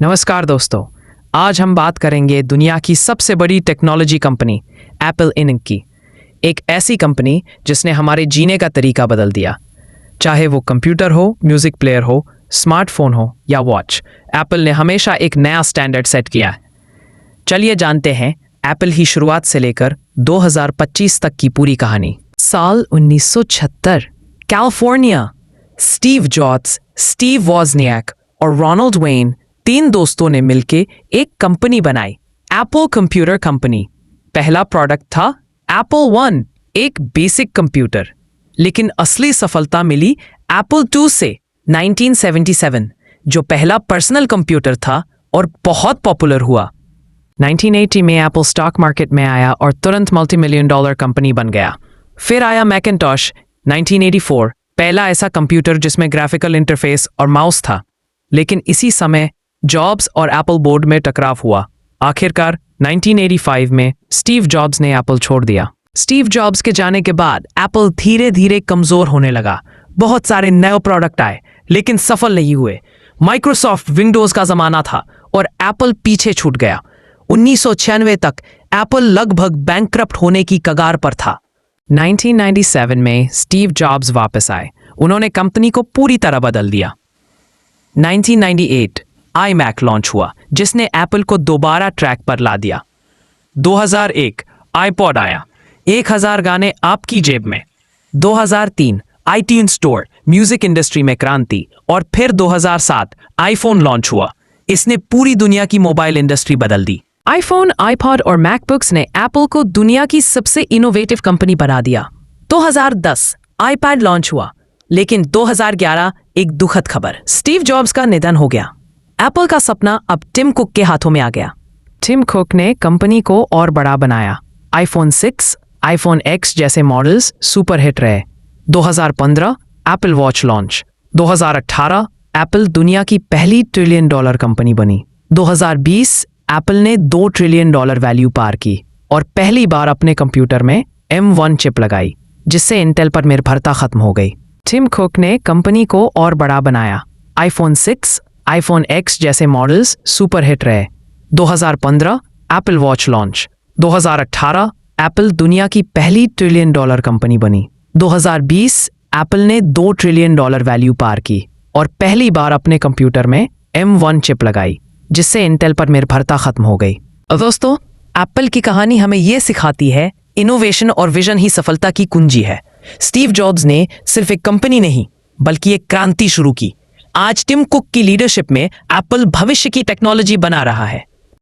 नमस्कार दोस्तों, आज हम बात करेंगे दुनिया की सबसे बड़ी टेक्नोलॉजी कंपनी एप्पल इंक की। एक ऐसी कंपनी जिसने हमारे जीने का तरीका बदल दिया। चाहे वो कंप्यूटर हो, म्यूजिक प्लेयर हो, स्मार्टफोन हो या वॉच, एप्पल ने हमेशा एक नया स्टैंडर्ड सेट किया है। चलिए जानते हैं एप्पल की शुरुआत से लेकर 2025 तक की पूरी कहानी। साल 1976, कैलिफोर्निया। स्टीव जॉब्स, स्टीव वॉजनियाक और रोनाल्ड वेन, तीन दोस्तों ने मिलकर एक कंपनी बनाई, एप्पल कंप्यूटर कंपनी। पहला प्रोडक्ट था एप्पल वन, एक बेसिक कंप्यूटर। लेकिन असली सफलता मिली एप्पल टू से 1977, जो पहला पर्सनल कंप्यूटर था और बहुत पॉपुलर हुआ। 1980 में एप्पल स्टॉक मार्केट में आया और तुरंत मल्टी-मिलियन डॉलर कंपनी बन गया। फिर आया मैकिन्टॉश 1984, पहला ऐसा कंप्यूटर जिसमें ग्राफिकल इंटरफेस और माउस था। लेकिन इसी समय जॉब्स और एप्पल बोर्ड में टकराव हुआ। आखिरकार 1985 में स्टीव जॉब्स ने एप्पल छोड़ दिया। स्टीव जॉब्स के जाने के बाद एप्पल धीरे धीरे कमजोर होने लगा। बहुत सारे नए प्रोडक्ट आए लेकिन सफल नहीं हुए। माइक्रोसॉफ्ट विंडोज का जमाना था और एप्पल पीछे छूट गया। 1996 तक एप्पल लगभग बैंकक्रप्ट होने की कगार पर था। 1997 में स्टीव जॉब्स वापस आए। उन्होंने कंपनी को पूरी तरह बदल दिया। 1998 iMac लॉन्च हुआ, जिसने एप्पल को दोबारा ट्रैक पर ला दिया। 2001 iPod आया, 1000 गाने आपकी जेब में। 2003 iTunes स्टोर, म्यूजिक इंडस्ट्री में क्रांति। और फिर 2007 आईफोन लॉन्च हुआ। इसने पूरी दुनिया की मोबाइल इंडस्ट्री बदल दी। आईफोन, आईपॉड और मैकबुक्स ने एप्पल को दुनिया की सबसे इनोवेटिव कंपनी बना दिया। 2010 आईपैड लॉन्च हुआ, लेकिन 2011 एक दुखद खबर, स्टीव जॉब्स का निधन हो गया। एप्पल का सपना अब टिम कुक के हाथों में आ गया। टिम कुक ने कंपनी को और बड़ा बनाया। आईफोन 6, आईफोन एक्स जैसे मॉडल्स सुपर हिट रहे। 2015 एप्पल वॉच लॉन्च। 2018 एप्पल दुनिया की पहली $1 ट्रिलियन कंपनी बनी। 2020 एप्पल ने $2 ट्रिलियन वैल्यू पार की और पहली बार अपने कंप्यूटर में M1 चिप लगाई, जिससे इंटेल पर निर्भरता खत्म हो गई। टिम कुक ने कंपनी को और बड़ा बनाया। आईफोन 6, आईफोन एक्स जैसे मॉडल्स सुपर हिट रहे। 2015 एप्पल वॉच लॉन्च। 2018 एप्पल दुनिया की पहली $1 ट्रिलियन कंपनी बनी। 2020 एप्पल ने $2 ट्रिलियन वैल्यू पार की और पहली बार अपने कंप्यूटर में M1 चिप लगाई, जिससे इंटेल पर निर्भरता खत्म हो गई। दोस्तों, एप्पल की कहानी हमें यह सिखाती है, इनोवेशन और विजन ही सफलता की कुंजी है। स्टीव जॉब्स ने सिर्फ एक कंपनी नहीं, बल्कि एक क्रांति शुरू की। आज टिम कुक की लीडरशिप में एप्पल भविष्य की टेक्नोलॉजी बना रहा है।